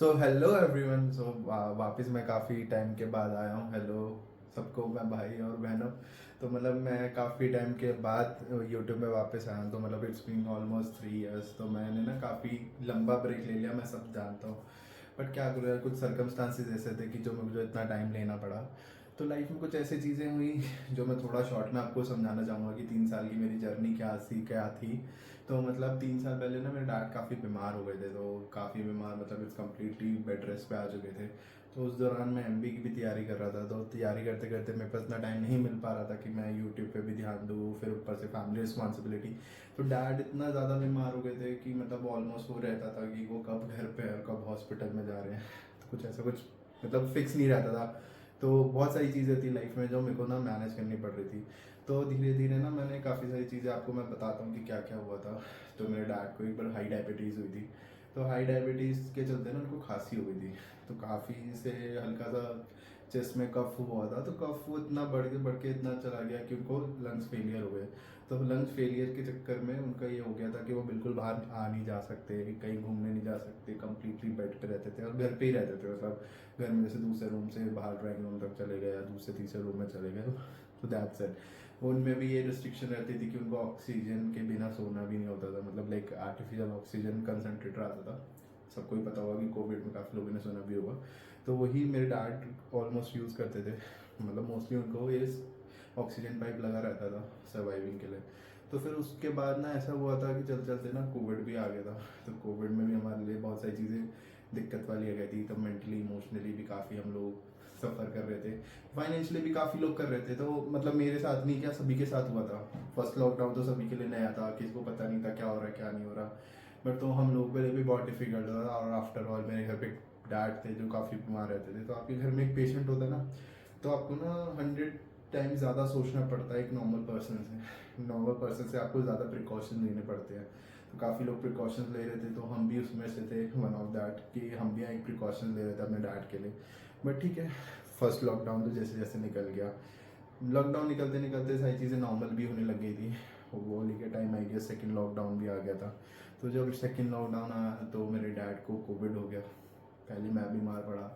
So hello everyone. वापस मैं काफ़ी टाइम के बाद आया हूँ। हेलो सबको, मैं भाई और बहनों। तो मतलब मैं काफ़ी टाइम के बाद यूट्यूब में वापस आया हूँ। तो मतलब इट्स बीन ऑलमोस्ट 3 इयर्स। तो मैंने ना काफ़ी लंबा ब्रेक ले लिया, मैं सब जानता हूँ। बट क्या करूँ यार, कुछ सर्कमस्टांसिस ऐसे थे कि जो मुझे इतना टाइम लेना पड़ा। तो लाइफ में कुछ ऐसी चीज़ें हुई जो मैं थोड़ा शॉर्ट में आपको समझाना चाहूँगा कि 3 साल की मेरी जर्नी क्या थी। तो मतलब 3 साल पहले ना मेरे डैड काफ़ी बीमार हो गए थे। तो काफ़ी बीमार मतलब इट्स कम्प्लीटली बेड रेस्ट पे आ चुके थे। तो उस दौरान मैं एमबी की भी तैयारी कर रहा था। तो तैयारी करते करते मेरे पास इतना टाइम नहीं मिल पा रहा था कि मैं यूट्यूब पे भी ध्यान दूँ, फिर ऊपर से फैमिली रिस्पॉन्सिबिलिटी। तो डैड इतना ज़्यादा बीमार हो गए थे कि मतलब ऑलमोस्ट वो रहता था कि वो कब घर पे है और कब हॉस्पिटल में जा रहे हैं। तो कुछ ऐसा कुछ मतलब फिक्स नहीं रहता था। तो बहुत सारी चीज़ें थी लाइफ में जो मेरे को ना मैनेज करनी पड़ रही थी। तो धीरे धीरे ना मैंने काफ़ी सारी चीज़ें आपको मैं बताता हूँ कि क्या क्या हुआ था। तो मेरे डैड को एक बार हाई डायबिटीज़ हुई थी। तो हाई डायबिटीज़ के चलते ना उनको खांसी हो गई थी। तो काफ़ी से हल्का सा चेस्ट में कफ हुआ था। तो कफ वो इतना बढ़ के इतना चला गया कि उनको लंग्स फेलियर हो गए। तो लंग्स फेलियर के चक्कर में उनका ये हो गया था कि वो बिल्कुल बाहर आ नहीं जा सकते, कहीं घूमने नहीं जा सकते, कंप्लीटली बेड पे रहते थे और घर पे ही रहते थे। मतलब घर में जैसे दूसरे रूम से बाहर ड्राइंग रूम तक चले गए या दूसरे तीसरे रूम में चले गए। तो दैट्स इट। उनमें भी ये रिस्ट्रिक्शन रहती थी कि उनको ऑक्सीजन के बिना सोना भी नहीं होता था। मतलब लाइक आर्टिफिशियल ऑक्सीजन कंसनट्रेटर आता था। सबको ही पता होगा कि कोविड में काफ़ी लोगों ने सुना भी होगा। तो वही मेरे डैड ऑलमोस्ट यूज़ करते थे। मतलब मोस्टली उनको ये ऑक्सीजन पाइप लगा रहता था सर्वाइविंग के लिए। तो फिर उसके बाद ना ऐसा हुआ था कि चलते चलते ना कोविड भी आ गया था। तो कोविड में भी हमारे लिए बहुत सारी चीज़ें दिक्कत वाली आ गई थी। तो मेंटली इमोशनली भी काफ़ी हम लोग सफ़र कर रहे थे। फाइनेंशियली भी काफ़ी लोग कर रहे थे। तो मतलब मेरे साथ नहीं, क्या सभी के साथ हुआ था। फर्स्ट लॉकडाउन तो सभी के लिए नया था, किसी को पता नहीं था क्या हो रहा है क्या नहीं हो रहा। बट तो हम लोगों के लिए भी बहुत डिफिकल्ट था। और आफ्टर ऑल मेरे घर पे डैड थे जो काफ़ी बीमार रहते थे। तो आपके घर में एक पेशेंट होता है ना, तो आपको ना 100 टाइम्स ज़्यादा सोचना पड़ता है एक नॉर्मल पर्सन से। नॉर्मल पर्सन से आपको ज़्यादा प्रिकॉशन लेने पड़ते हैं। तो काफ़ी लोग प्रिकॉशन ले रहे थे, तो हम भी उसमें से थे वन ऑफ दैट कि हम भी एक प्रिकॉशन ले रहे थे अपने डैड के लिए। बट ठीक है, फर्स्ट लॉकडाउन तो जैसे जैसे निकल गया। लॉकडाउन निकलते निकलते सारी चीज़ें नॉर्मल भी होने लग गई थी। वो लेके टाइम आई गया, सेकेंड लॉकडाउन भी आ गया था। तो जब सेकेंड लॉकडाउन आया तो मेरे डैड को कोविड हो गया। पहले मैं बीमार पड़ा,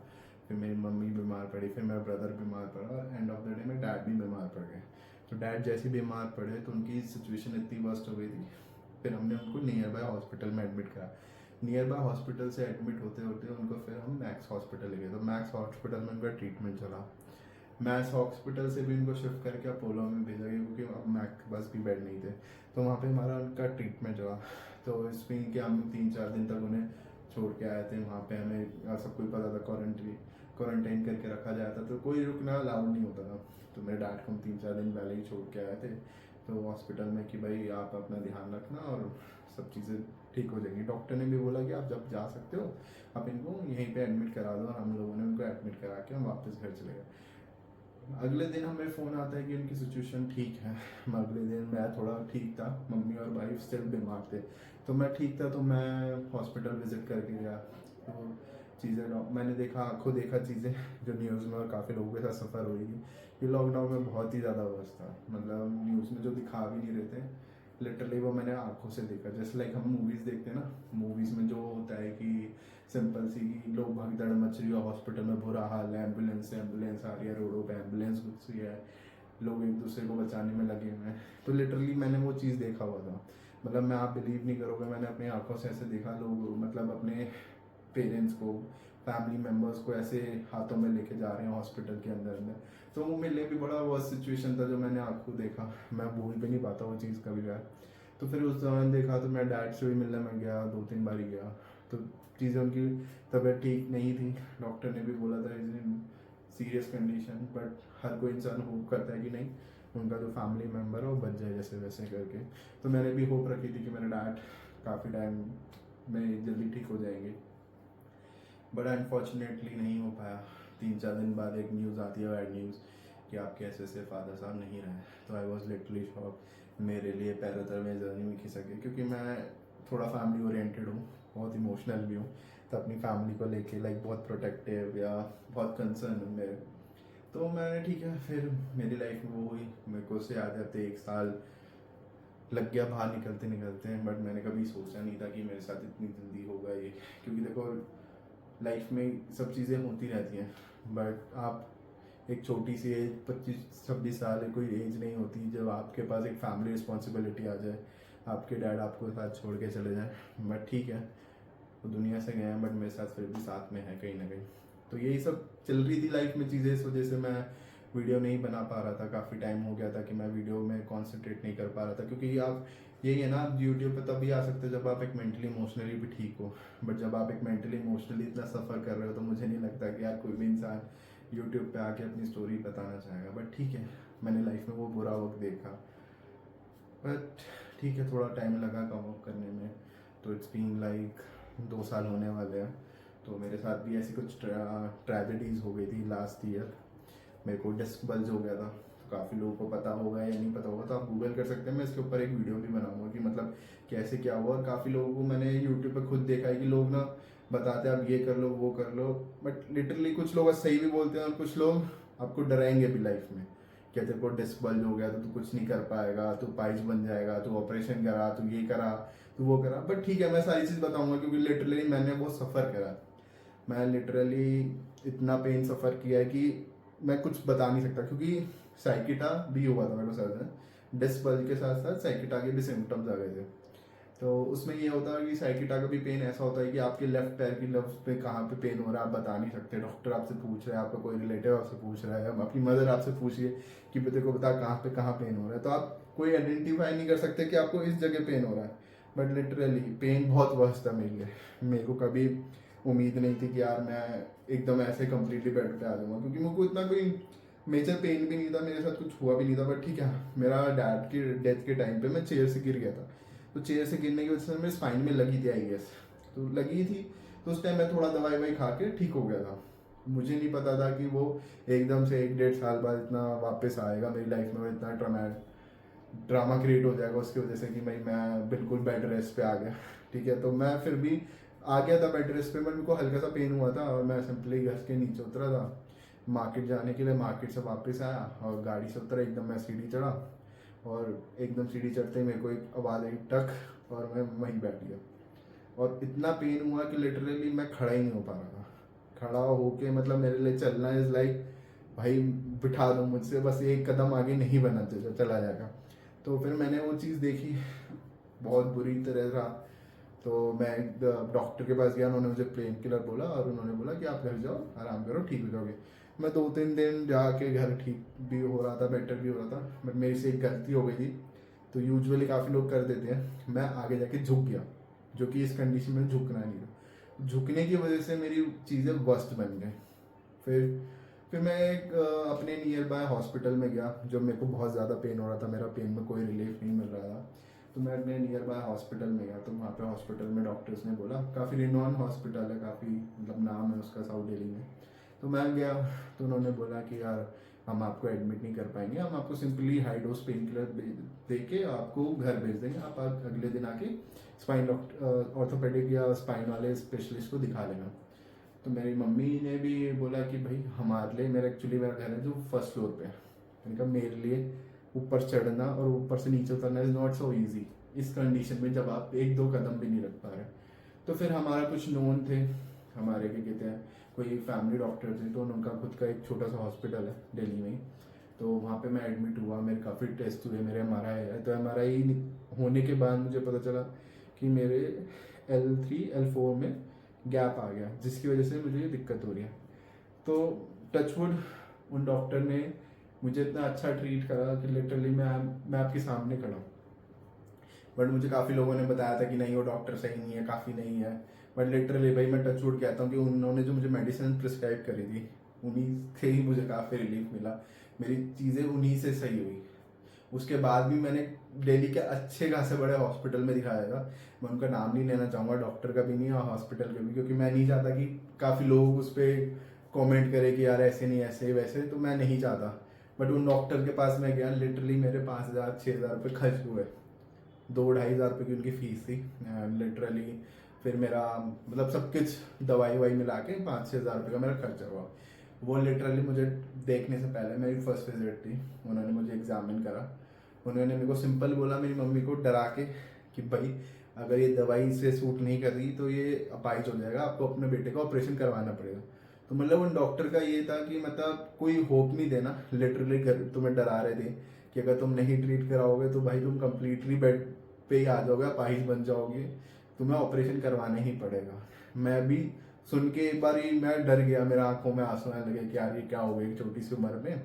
फिर मेरी मम्मी बीमार पड़ी, फिर मेरा ब्रदर बीमार पड़ा और एंड ऑफ द डे मेरे डैड भी बीमार पड़ गए। तो डैड जैसे बीमार पड़े तो उनकी सिचुएशन इतनी वर्स्ट हो गई थी। फिर हमने उनको नियर बाय हॉस्पिटल में एडमिट करा। नियर बाय हॉस्पिटल से एडमिट होते होते उनको फिर हम मैक्स हॉस्पिटल ले गए। तो मैक्स हॉस्पिटल में उनका ट्रीटमेंट चला। मैक्स हॉस्पिटल से भी उनको शिफ्ट करके अपोलो में भेजा गया क्योंकि अब मैक बस भी बेड नहीं थे। तो वहाँ पे हमारा उनका ट्रीटमेंट चला। तो इसमें कि हम 3-4 दिन तक उन्हें छोड़ के आए थे। वहाँ पे हमें सबको ही पता था क्वारंटाइन करके रखा जाता, तो कोई रुकना अलाउड नहीं होता था। तो मेरे डैड को हम 3-4 दिन पहले ही छोड़ के आए थे तो हॉस्पिटल में कि भाई आप अपना ध्यान रखना और सब चीज़ें ठीक हो जाएंगी। डॉक्टर ने भी बोला कि आप जब जा सकते हो आप इनको यहीं पे एडमिट करा दो। और हम लोगों ने उनको एडमिट करा के हम वापस घर चले गए। अगले दिन हमें फ़ोन आता है कि उनकी सिचुएशन ठीक है। अगले दिन मैं थोड़ा ठीक था, मम्मी और भाई स्टिल बीमार थे। तो मैं ठीक था तो मैं हॉस्पिटल विज़िट करके गया। तो चीज़ें मैंने देखा, आंखों देखा चीज़ें जो न्यूज़ में और काफ़ी लोगों के साथ सफ़र हो रही थी। ये लॉकडाउन में बहुत ही ज़्यादा वर्ष था। मतलब न्यूज़ में जो दिखा भी नहीं रहे थे, लिटरली वो मैंने आंखों से देखा। जैसे लाइक हम मूवीज़ देखते हैं ना, मूवीज़ में जो होता है कि सिंपल सी कि लोग भगदड़ मच रही है, हॉस्पिटल में बुरा हाल है, एम्बुलेंस से एम्बुलेंस आ रही है, रोडों पे एम्बुलेंस घुस रही है, लोग एक दूसरे को बचाने में लगे हुए हैं। तो लिटरली मैंने वो चीज़ देखा हुआ था। मतलब मैं, आप बिलीव नहीं करोगे, मैंने अपनी आंखों से ऐसे देखा लोग मतलब अपने पेरेंट्स को, फैमिली मेम्बर्स को ऐसे हाथों में लेके जा रहे हैं हॉस्पिटल के अंदर अंदर। तो वो मेरे लिए भी बड़ा वर्स्ट सिचुएशन था जो मैंने आंखों देखा। मैं भूल भी नहीं पाता वो चीज़ कभी यार। तो फिर उस दौरान देखा तो मैं डैड से भी मिलने में गया, 2-3 बार ही गया। तो चीज़ें उनकी तबीयत ठीक नहीं थी। डॉक्टर ने भी बोला था is in serious condition. But हर कोई इंसान होप करता है कि नहीं, उनका जो फैमिली मेम्बर है वो बच जाए जैसे वैसे करके। तो मैंने भी होप रखी थी कि मेरे डैड काफ़ी टाइम में जल्दी ठीक हो जाएंगे। बट अनफॉर्चुनेटली नहीं हो पाया। 3-4 दिन बाद एक न्यूज़ आती है, बैड न्यूज़, कि आपके ऐसे फादर साहब नहीं रहे। तो आई वॉज लिटरली शॉक। मेरे लिए पैरों तले में जर्नी में खिसक गई क्योंकि मैं थोड़ा फैमिली ओरिएंटेड हूँ, बहुत इमोशनल भी हूँ। तो अपनी फैमिली को लेके लाइक बहुत प्रोटेक्टिव या बहुत कंसर्न हूँ मेरे। तो मैंने ठीक है, फिर मेरी लाइफ में वो हुई। मेरे को उससे याद आते 1 साल लग गया बाहर निकलते निकलते हैं। बट मैंने कभी सोचा नहीं था कि मेरे साथ इतनी जल्दी होगा ये। क्योंकि देखो लाइफ में सब चीज़ें होती रहती हैं, बट आप एक छोटी सी एज 25-26 साल कोई एज नहीं होती जब आपके पास एक फैमिली रिस्पॉन्सिबिलिटी आ जाए, आपके डैड आपको साथ छोड़ के चले जाएं। बट ठीक है, वो दुनिया से गए हैं, बट मेरे साथ फिर भी साथ में है कहीं ना कहीं। तो यही सब चल रही थी लाइफ में चीज़ें, इस वजह से मैं वीडियो नहीं बना पा रहा था। काफ़ी टाइम हो गया था कि मैं वीडियो में कॉन्सेंट्रेट नहीं कर पा रहा था, क्योंकि आप यही है ना, आप यूट्यूब पे तभी आ सकते हो जब आप एक मेंटली इमोशनली भी ठीक हो। बट जब आप एक मेंटली इमोशनली इतना सफ़र कर रहे हो तो मुझे नहीं लगता कि यार कोई भी इंसान यूट्यूब पे आके अपनी स्टोरी बताना चाहेगा। बट ठीक है, मैंने लाइफ में वो बुरा वक्त देखा, बट ठीक है, थोड़ा टाइम लगा कम अप करने में। तो इट्स बीन लाइक 2 साल होने वाले हैं। तो मेरे साथ भी ऐसी कुछ ट्रेजेडीज़ हो गई थी लास्ट ईयर। मेरे को डिस्क बल्ज हो गया था। तो काफ़ी लोगों को पता होगा या नहीं पता होगा, तो आप गूगल कर सकते हैं। मैं इसके ऊपर एक वीडियो भी बनाऊंगा कि मतलब कैसे क्या हुआ। और काफ़ी लोगों को मैंने यूट्यूब पे खुद देखा है कि लोग ना बताते हैं आप ये कर लो वो कर लो, बट लिटरली कुछ लोग सही भी बोलते हैं और कुछ लोग आपको डराएंगे भी लाइफ में। क्या तेरे को डिस्क बल्ज हो गया तो तू कुछ नहीं कर पाएगा, तू पाइल्स बन जाएगा, तू ऑपरेशन करा, तू ये करा, तू वो करा। बट ठीक है, मैं सारी चीज़ बताऊंगा क्योंकि लिटरली मैंने वो सफ़र करा। मैं लिटरली इतना पेन सफ़र किया है कि मैं कुछ बता नहीं सकता। क्योंकि साइकिटा भी हुआ था मेरे को सर में, डिस्क बल्ज के साथ साथ साइकिटा के भी सिम्टम्स आ गए थे। तो उसमें ये होता है कि साइकिटा का भी पेन ऐसा होता है कि आपके लेफ्ट पैर की लेफ्ट पे कहाँ पे पेन हो रहा है आप बता नहीं सकते। डॉक्टर आपसे पूछ रहा है, आपका कोई रिलेटिव आपसे पूछ रहा है, अपनी मदर आपसे पूछिए कि तेरे को बता कहाँ पेन हो रहा है, तो आप कोई आइडेंटिफाई नहीं कर सकते कि आपको इस जगह पेन हो रहा है। बट लिटरली पेन बहुत वर्स्ट था मेरे लिए। मेरे को कभी उम्मीद नहीं थी कि यार मैं एकदम ऐसे कम्प्लीटली बेड पे आ जाऊँगा, क्योंकि मेरे को इतना कोई मेजर पेन भी नहीं था, मेरे साथ कुछ हुआ भी नहीं था। बट ठीक है, मेरा डैड की डेथ के टाइम पे मैं चेयर से गिर गया था। तो चेयर से गिरने की वजह से मेरे स्पाइन में लगी थी आई गेस, तो लगी थी। तो उस टाइम मैं थोड़ा दवाई ववाई खा के ठीक हो गया था। मुझे नहीं पता था कि वो एकदम से 1-1.5 साल बाद इतना वापस आएगा मेरी लाइफ में, इतना ड्रामा क्रिएट हो जाएगा उसकी वजह से कि भाई मैं बिल्कुल बेड रेस्ट पे आ गया। ठीक है, तो मैं फिर भी आ गया था बेड रेस्ट पे, बट मेरे को हल्का सा पेन हुआ था और मैं सिंपली घर के नीचे उतरा था मार्केट जाने के लिए। मार्केट से वापस आया और गाड़ी से उतरा, एकदम मैं सीढ़ी चढ़ा और एकदम सीढ़ी चढ़ते ही मेरे को एक आवाज़ आई टक, और मैं वहीं बैठ गया। और इतना पेन हुआ कि लिटरली मैं खड़ा ही नहीं हो पा रहा था। खड़ा होके मतलब मेरे लिए चलना इज़ लाइक भाई बिठा दो मुझसे, बस एक कदम आगे नहीं बना तो चला जाएगा। तो फिर मैंने वो चीज़ देखी, बहुत बुरी तरह रहा। तो मैं एक डॉक्टर के पास गया, उन्होंने मुझे पेन किलर बोला और उन्होंने बोला कि आप घर जाओ आराम करो ठीक हो जाओगे। मैं 2-3 दिन जाके घर ठीक भी हो रहा था, बेटर भी हो रहा था। बट मेरी से एक गलती हो गई थी, तो यूजुअली काफ़ी लोग कर देते हैं, मैं आगे जाके झुक गया, जो कि इस कंडीशन में झुकना नहीं था। झुकने की वजह से मेरी चीज़ें वर्स्ट बन गई। फिर मैं एक अपने नियर बाय हॉस्पिटल में गया, जब मेरे को बहुत ज़्यादा पेन हो रहा था, मेरा पेन में कोई रिलीफ नहीं मिल रहा था। तो मैं अपने नियर बाय हॉस्पिटल में गया, तो वहाँ पे हॉस्पिटल में डॉक्टर्स ने बोला, काफ़ी रिनॉन हॉस्पिटल है, काफ़ी मतलब नाम है उसका साउथ दिल्ली में। तो मैं गया, तो उन्होंने बोला कि यार हम आपको एडमिट नहीं कर पाएंगे, हम आपको simply high dose pain killer दे के आपको घर भेज देंगे, आप अगले दिन आके स्पाइन डॉक्टर ऑर्थोपेडिक या स्पाइन वाले स्पेशलिस्ट को दिखा लेना। तो मेरी मम्मी ने भी बोला कि भाई हमारे लिए, मेरा घर है जो फर्स्ट फ्लोर पे है, मैंने कहा मेरे लिए ऊपर चढ़ना और ऊपर से नीचे उतरना इज़ नॉट सो ईजी इस कंडीशन में जब आप 1-2 कदम भी नहीं रख पा रहे। तो फिर हमारा कुछ नोन थे, हमारे क्या कहते हैं, कोई फैमिली डॉक्टर थे, तो उनका खुद का एक छोटा सा हॉस्पिटल है दिल्ली में ही। तो वहाँ पे मैं एडमिट हुआ, मेरे काफ़ी टेस्ट हुए, मेरे MRI है। तो MRI होने के बाद मुझे पता चला कि मेरे L3 L4 में गैप आ गया, जिसकी वजह से मुझे ये दिक्कत हो रही है। तो टचवुड उन डॉक्टर ने मुझे इतना अच्छा ट्रीट करा कि लिटरली मैं आपके सामने खड़ा हूँ। बट मुझे काफ़ी लोगों ने बताया था कि नहीं वो डॉक्टर सही नहीं है, काफ़ी नहीं है। बट लिटरली भाई मैं टचवुड कहता हूँ कि उन्होंने जो मुझे मेडिसिन प्रिस्क्राइब करी थी, उन्हीं से ही मुझे काफ़ी रिलीफ मिला, मेरी चीज़ें उन्हीं से सही हुई। उसके बाद भी मैंने दिल्ली के अच्छे खासे बड़े हॉस्पिटल में दिखाया था। मैं उनका नाम नहीं लेना चाहूँगा, डॉक्टर का भी नहीं और हॉस्पिटल का भी, क्योंकि मैं नहीं चाहता कि काफ़ी लोग उस पर कॉमेंट करें कि यार ऐसे नहीं ऐसे वैसे, तो मैं नहीं चाहता। बट उन डॉक्टर के पास मैं गया, लिटरली मेरे 5,000-6,000 रुपये खर्च हुए, 2-2.5 हज़ार रुपये की उनकी फ़ीस थी लिटरली। फिर मेरा मतलब सब कुछ दवाई ववाई मिला के 5-6 हज़ार रुपये का मेरा खर्चा हुआ। वो लिटरली मुझे देखने से पहले मेरी फर्स्ट विजिट थी, उन्होंने मुझे एग्जामिन करा। उन्होंने मेरे को सिंपल बोला, मेरी मम्मी को डरा के कि भाई अगर ये दवाई से सूट नहीं कर रही तो ये अपाहिज हो जाएगा, आपको अपने बेटे का ऑपरेशन करवाना पड़ेगा। तो मतलब उन डॉक्टर का ये था कि मतलब कोई होप नहीं देना, लिटरली तुम्हें डरा रहे थे कि अगर तुम नहीं ट्रीट कराओगे तो भाई तुम कंप्लीटली बेड पे ही आ जाओगे, अपाहिज बन जाओगे, तुम्हें ऑपरेशन करवाना ही पड़ेगा। मैं भी सुन के एक बार ही मैं डर गया, मेरे आंखों में आंसू आने लगे कि यार ये क्या हो गया एक छोटी सी उम्र में।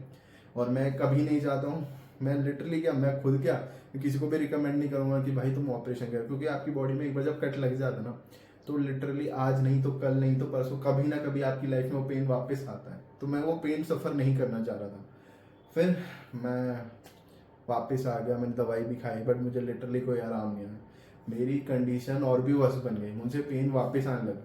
और मैं कभी नहीं चाहता हूँ, मैं लिटरली क्या, मैं खुद क्या, मैं किसी को भी रिकमेंड नहीं करूंगा कि भाई तुम ऑपरेशन कर, क्योंकि आपकी बॉडी में एक बार जब कट लग जाता है ना, तो लिटरली आज नहीं तो कल, नहीं तो परसों, कभी ना कभी आपकी लाइफ में वो पेन वापस आता है। तो मैं वो पेन सफ़र नहीं करना चाह रहा था। फिर मैं वापस आ गया, मैंने दवाई भी खाई, बट मुझे लिटरली कोई आराम नहीं आया। मेरी कंडीशन और भी वर्स बन गई, मुझे पेन वापस आने लगा।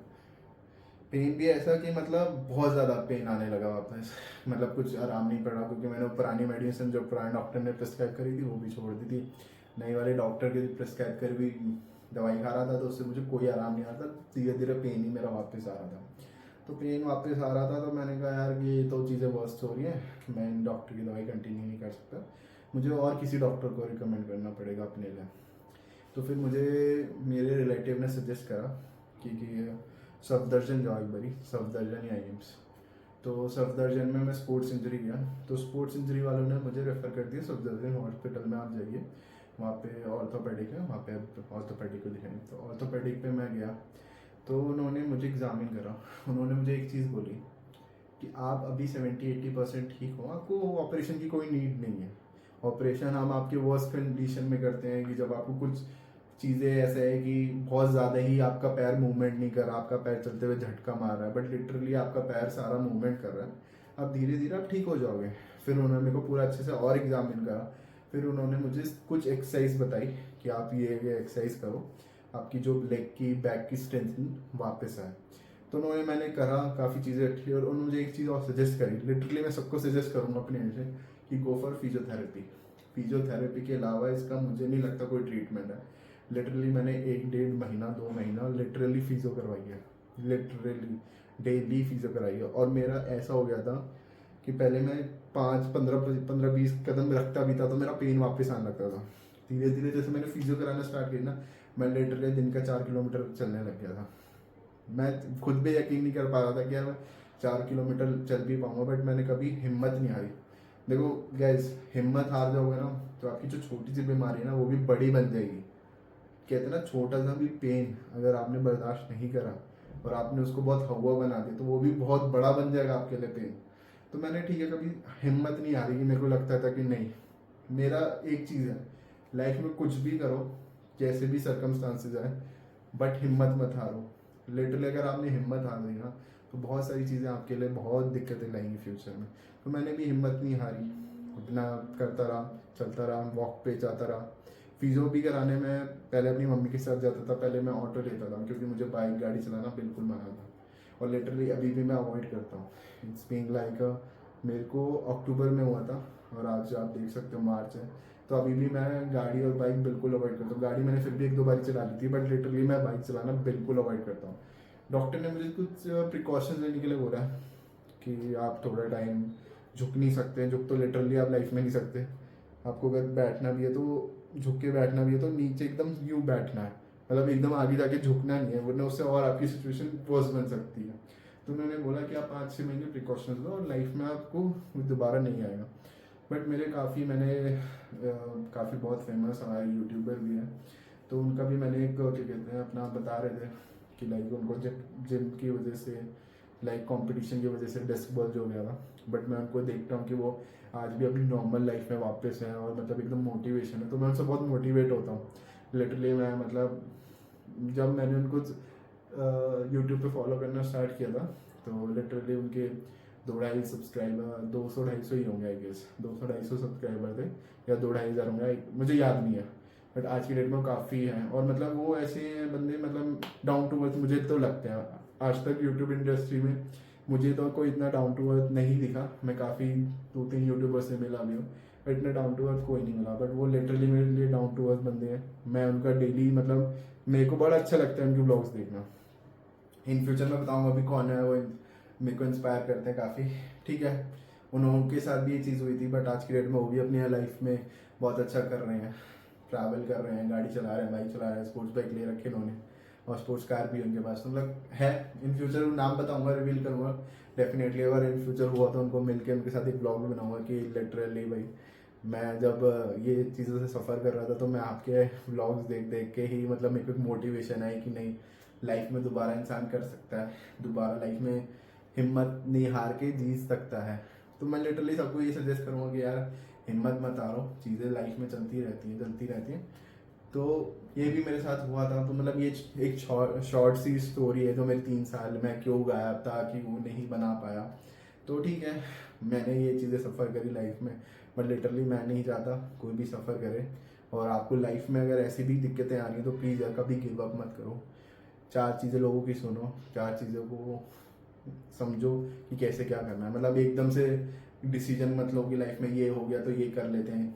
पेन भी ऐसा कि मतलब बहुत ज़्यादा पेन आने लगा वापस, मतलब कुछ आराम नहीं पड़ा, क्योंकि मैंने वो पुरानी मेडिसिन जो पुराने डॉक्टर ने प्रिस्क्राइब करी थी वो भी छोड़ दी थी। नए वाले डॉक्टर की प्रिस्क्राइब करी हुई दवाई खा रहा था, तो उससे मुझे कोई आराम नहीं आ रहा था, धीरे धीरे पेन ही मेरा वापस आ रहा था। तो पेन वापस आ रहा था, तो मैंने कहा यार ये तो चीज़ें वर्स्ट हो रही हैं, मैं इन डॉक्टर की दवाई कंटिन्यू नहीं कर सकता, मुझे और किसी डॉक्टर को रिकमेंड करना पड़ेगा अपने लिए। तो फिर मुझे मेरे रिलेटिव ने सजेस्ट करा कि सफदरजंग जाओ एक बारी, सफदरजंग या एम्स। तो सफदरजंग में मैं स्पोर्ट्स इंजरी गया, तो स्पोर्ट्स इंजरी वालों ने मुझे रेफ़र कर दिया सफदरजंग हॉस्पिटल में, आप जाइए, वहाँ पे ऑर्थोपेडिक है, वहाँ पे ऑर्थोपेडिक को दिखाएंगे। तो ऑर्थोपेडिक पे मैं गया, तो उन्होंने मुझे एग्जामिन करा। उन्होंने मुझे एक चीज़ बोली कि आप अभी 70-80% ठीक हो, आपको ऑपरेशन की कोई नीड नहीं है। ऑपरेशन हम आपके वर्स्ट कंडीशन में करते हैं कि जब आपको कुछ चीज़ें ऐसे है कि बहुत ज़्यादा ही आपका पैर मूवमेंट नहीं कर रहा, आपका पैर चलते हुए झटका मार रहा है, बट लिटरली आपका पैर सारा मूवमेंट कर रहा है, अब धीरे धीरे आप ठीक हो जाओगे। फिर उन्होंने मेरे को पूरा अच्छे से और एग्जामिन करा। फिर उन्होंने मुझे कुछ एक्सरसाइज बताई कि आप ये एक्सरसाइज करो, आपकी जो लेग की बैक की स्ट्रेंथ वापस आए। तो उन्होंने, मैंने करा, काफ़ी चीज़ें अच्छी, और उन्होंने मुझे एक चीज़ और सजेस्ट करी, लिटरली मैं सबको सजेस्ट करूँगा अपने एंड से कि गो फॉर फिजियोथेरेपी। फिजियोथेरेपी के अलावा इसका मुझे नहीं लगता कोई ट्रीटमेंट है। लिटरली मैंने 1-1.5 महीना 2 महीना लिटरली फिजियो करवाई है, लिटरली डेली फिजियो कराई है। और मेरा ऐसा हो गया था कि पहले मैं 5-15-20 कदम रखता भी था तो मेरा पेन वापस आने लगता था। धीरे धीरे जैसे मैंने फिजियो कराना स्टार्ट किया ना, मैं लिटरली दिन का 4 किलोमीटर चलने लग गया था। मैं खुद भी यकीन नहीं कर पा रहा था कि यार मैं 4 किलोमीटर चल भी पाऊंगा, बट मैंने कभी हिम्मत नहीं हारी। देखो गैस, हिम्मत हार जाओगे ना तो आपकी जो छोटी सी बीमारी है ना वो भी बड़ी बन जाएगी। कहते हैं ना, छोटा सा भी पेन अगर आपने बर्दाश्त नहीं करा और आपने उसको बहुत हवा बना दिया तो वो भी बहुत बड़ा बन जाएगा आपके लिए पेन। तो मैंने, ठीक है, कभी हिम्मत नहीं हारी कि मेरे को लगता था कि नहीं, मेरा एक चीज़ है, लाइफ में कुछ भी करो, जैसे भी सर्कमस्टांसेस आए, बट हिम्मत मत हारो। लिटरली अगर आपने हिम्मत हार दी ना तो बहुत सारी चीज़ें आपके लिए बहुत दिक्कतें लाएंगी फ्यूचर में। तो मैंने भी हिम्मत नहीं हारी, अपना करता रहा, चलता रहा, वॉक पे जाता रहा। फिजियो भी कराने में पहले अपनी मम्मी के साथ जाता था, पहले मैं ऑटो लेता था क्योंकि मुझे बाइक गाड़ी चलाना बिल्कुल मना था, और लिटरली अभी भी मैं अवॉइड करता हूँ। इट्स बीइंग लाइक, मेरे को अक्टूबर में हुआ था और आज आप देख सकते हो मार्च है, तो अभी भी मैं गाड़ी और बाइक बिल्कुल अवॉइड करता हूँ। गाड़ी मैंने फिर भी 1-2 बार चला ली थी, बट लिटरली मैं बाइक चलाना बिल्कुल अवॉइड करता हूँ। डॉक्टर ने मुझे कुछ प्रिकॉशंस लेने के लिए बोला है कि आप थोड़ा टाइम झुक नहीं सकते, झुक तो लिटरली आप लाइफ में नहीं सकते। आपको अगर बैठना भी है तो झुक के बैठना भी है तो नीचे एकदम यूँ बैठना है, मतलब एकदम आगे जाके झुकना नहीं है, वरना उससे और आपकी सिचुएशन वर्स बन सकती है। तो उन्होंने बोला कि आप 5-6 महीने प्रिकॉशंस लो और लाइफ में आपको दोबारा नहीं आएगा। बट मेरे काफ़ी बहुत फेमस हमारे यूट्यूबर भी हैं, तो उनका भी मैंने एक, क्या कहते हैं, अपना बता रहे थे कि लाइक उनको जिम की वजह से, लाइक कंपटीशन की वजह से डिस्क बल्ज हो गया था, बट मैं उनको देखता हूँ कि वो आज भी अपनी नॉर्मल लाइफ में वापस हैं और मतलब एकदम मोटिवेशन है, तो मैं उनसे बहुत मोटिवेट होता हूँ। लिटरली मैं मतलब जब मैंने उनको यूट्यूब पे फॉलो करना स्टार्ट किया था तो लिटरली उनके 2-2.5 सब्सक्राइबर, 200-250 ही होंगे आई गेस, 200-250 सब्सक्राइबर थे, या 2-2.5 हज़ार होंगे, मुझे याद नहीं है, बट आज की डेट में काफ़ी है। और मतलब वो ऐसे बंदे, मतलब डाउन टू अर्थ मुझे तो लगते हैं। आज तक यूट्यूब इंडस्ट्री में मुझे तो कोई इतना डाउन टू अर्थ नहीं दिखा, मैं काफ़ी 2-3 यूट्यूबर से मिला भी हूँ, बट इतना डाउन टू अर्थ कोई नहीं मिला, बट वो लिटरली मेरे लिए डाउन टू अर्थ बंदे हैं। मैं उनका डेली, मतलब मेरे को बड़ा अच्छा लगता है उनके ब्लॉग्स देखना। इन फ्यूचर में बताऊंगा अभी कौन है वो, मेरे को इंस्पायर करते हैं काफ़ी। ठीक है, उनके साथ भी ये चीज़ हुई थी, बट आज की डेट में वो भी अपनी लाइफ में बहुत अच्छा कर रहे हैं। ट्रैवल कर रहे हैं, गाड़ी चला रहे हैं, बाइक चला रहे हैं, स्पोर्ट्स बाइक ले रखे इन्होंने और स्पोर्ट्स कार भी उनके पास, तो मतलब है। इन फ्यूचर नाम बताऊंगा, रिवील करूंगा डेफिनेटली, अगर इन फ्यूचर हुआ तो उनको मिलके उनके साथ एक ब्लॉग भी बनाऊंगा कि लिटरली भाई मैं जब ये चीज़ों से सफ़र कर रहा था तो मैं आपके व्लॉग्स देख देख के ही मतलब मेरे को एक मोटिवेशन आई कि नहीं, लाइफ में दोबारा इंसान कर सकता है, दोबारा लाइफ में हिम्मत नहीं हार के जीत सकता है। तो मैं लिटरली सबको ये सजेस्ट करूँगा कि यार हिम्मत मत हारो, चीज़ें लाइफ में चलती रहती हैं। तो ये भी मेरे साथ हुआ था। तो मतलब ये एक शॉर्ट सी स्टोरी है जो मेरे 3 साल में क्यों गायब था, क्यों नहीं बना पाया। तो ठीक है, मैंने ये चीज़ें सफ़र करी लाइफ में, बट लिटरली मैं नहीं चाहता कोई भी सफ़र करे। और आपको लाइफ में अगर ऐसी भी दिक्कतें आ रही हैं तो प्लीज़ यार कभी गिव अप मत करो। 4 चीज़ें लोगों की सुनो, 4 चीज़ों को समझो कि कैसे क्या करना है। मतलब एकदम से डिसीजन मत लो कि लाइफ में ये हो गया तो ये कर लेते हैं।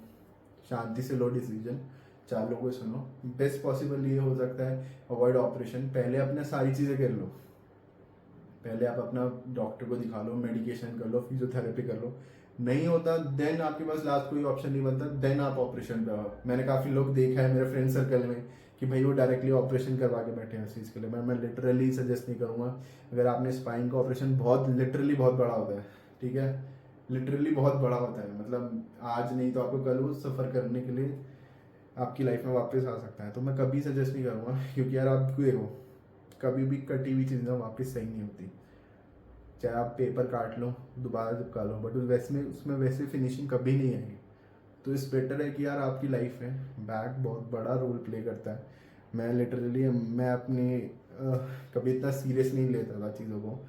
शांति से लो डिसीजन, 4 लोगों को सुनो। बेस्ट पॉसिबल ये हो सकता है अवॉइड ऑपरेशन। पहले अपने सारी चीज़ें कर लो, पहले आप अपना डॉक्टर को दिखा लो, मेडिकेशन कर लो, फिजियोथेरेपी कर लो। नहीं होता देन आपके पास लास्ट कोई ऑप्शन नहीं बनता, देन आप ऑपरेशन पे आओ। मैंने काफ़ी लोग देखा है मेरे फ्रेंड सर्कल में कि भाई वो डायरेक्टली ऑपरेशन करवा के बैठे हैं इस चीज़ के लिए। मैं लिटरली सजेस्ट नहीं करूँगा। अगर आपने स्पाइन का ऑपरेशन बहुत लिटरली बहुत बड़ा होता है, ठीक है, लिटरली बहुत बड़ा होता है, मतलब आज नहीं तो आपको कल वो सफ़र करने के लिए आपकी लाइफ में वापस आ सकता है। तो मैं कभी सजेस्ट नहीं करूँगा, क्योंकि यार आप देखो कभी भी कटी हुई चीज़ें वापस सही नहीं होती। चाहे आप पेपर काट लो, दोबारा चिपका लो, बट उसमें वैसे फिनिशिंग कभी नहीं आएगी। तो इस बेटर है कि यार आपकी लाइफ में बैग बहुत बड़ा रोल प्ले करता है। मैं लिटरली मैं अपनी कभी इतना सीरियस नहीं लेता था चीज़ों को,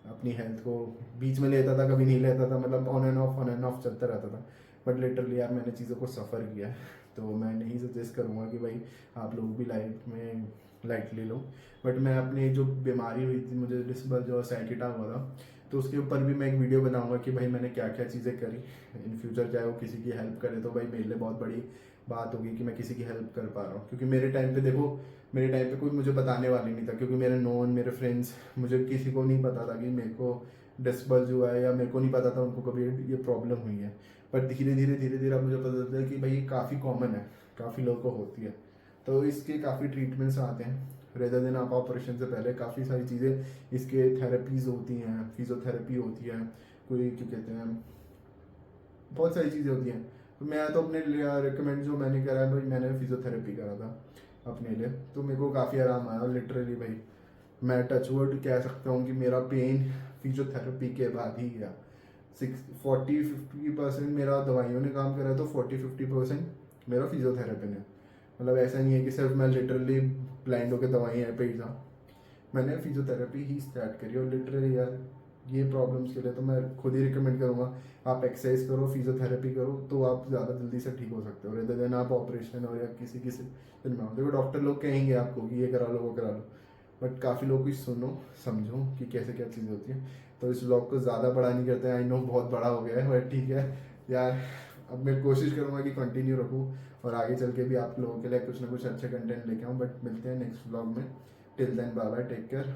अपनी हेल्थ को बीच में लेता था, कभी नहीं लेता था, मतलब ऑन एंड ऑफ चलता रहता था। बट लिटरली यार मैंने चीज़ों को सफ़र किया है, तो मैं नहीं सजेस्ट करूँगा कि भाई आप लोग भी लाइफ में लाइटली लो। बट मैं अपनी जो बीमारी हुई थी, मुझे डिस्बल जो साइकिटा हुआ था, तो उसके ऊपर भी मैं एक वीडियो बनाऊंगा कि भाई मैंने क्या क्या चीज़ें करी। इन फ्यूचर चाहे वो किसी की हेल्प करे तो भाई मेरे लिए बहुत बड़ी बात होगी कि मैं किसी की हेल्प कर पा रहा हूँ। क्योंकि मेरे टाइम पे देखो, मेरे टाइम पे कोई मुझे बताने वाले नहीं था, क्योंकि मेरे नोन, मेरे फ्रेंड्स, मुझे किसी को नहीं पता था कि मेरे को डिस्बल्ज हुआ है, या मेरे को नहीं पता था उनको कभी ये प्रॉब्लम हुई है। पर धीरे धीरे अब मुझे पता चलता है कि भाई ये काफ़ी कॉमन है, काफ़ी लोगों को होती है। तो इसके काफ़ी ट्रीटमेंट्स आते हैं। रेदर देन आप ऑपरेशन से पहले काफ़ी सारी चीज़ें इसके थेरेपीज़ होती हैं, फिजियोथेरेपी होती है, कोई क्या कहते हैं, बहुत सारी चीज़ें होती हैं। तो मैं तो अपने लिए रिकमेंड जो मैंने करा है भाई, मैंने फिजियोथेरेपी करा था अपने लिए, तो मेरे को काफ़ी आराम आया। और लिटरली भाई मैं टचवुड कह सकता हूँ कि मेरा पेन फिजियोथेरेपी के बाद ही गया। 40-50% मेरा दवाइयों ने काम करा, तो 40-50% मेरा फिजियोथेरेपी ने। मतलब ऐसा नहीं है कि सिर्फ मैं लिटरली ब्लाइंड होकर दवाइयाँ पे ही था, मैंने फिजियोथेरेपी ही स्टार्ट करी। और लिटरली यार ये प्रॉब्लम्स के लिए तो मैं खुद ही रिकमेंड करूँगा, आप एक्सरसाइज करो, फिजियोथेरेपी करो, तो आप ज़्यादा जल्दी से ठीक हो सकते हो, रेदर देन आप ऑपरेशन और या किसी दिन में। देखो डॉक्टर लोग कहेंगे आपको कि ये करा लो वो करा लो, बट काफ़ी लोग की सुनो, समझो कि कैसे क्या चीज़ें होती हैं। तो इस ब्लॉग को ज़्यादा बड़ा नहीं करते हैं, आई नो बहुत बड़ा हो गया है, बट ठीक है यार, अब मैं कोशिश करूँगा कि कंटिन्यू रखूँ और आगे चल के भी आप लोगों के लिए कुछ ना कुछ अच्छे कंटेंट लेके आऊँ। बट मिलते हैं नेक्स्ट ब्लॉग में। Till then bye bye, take care,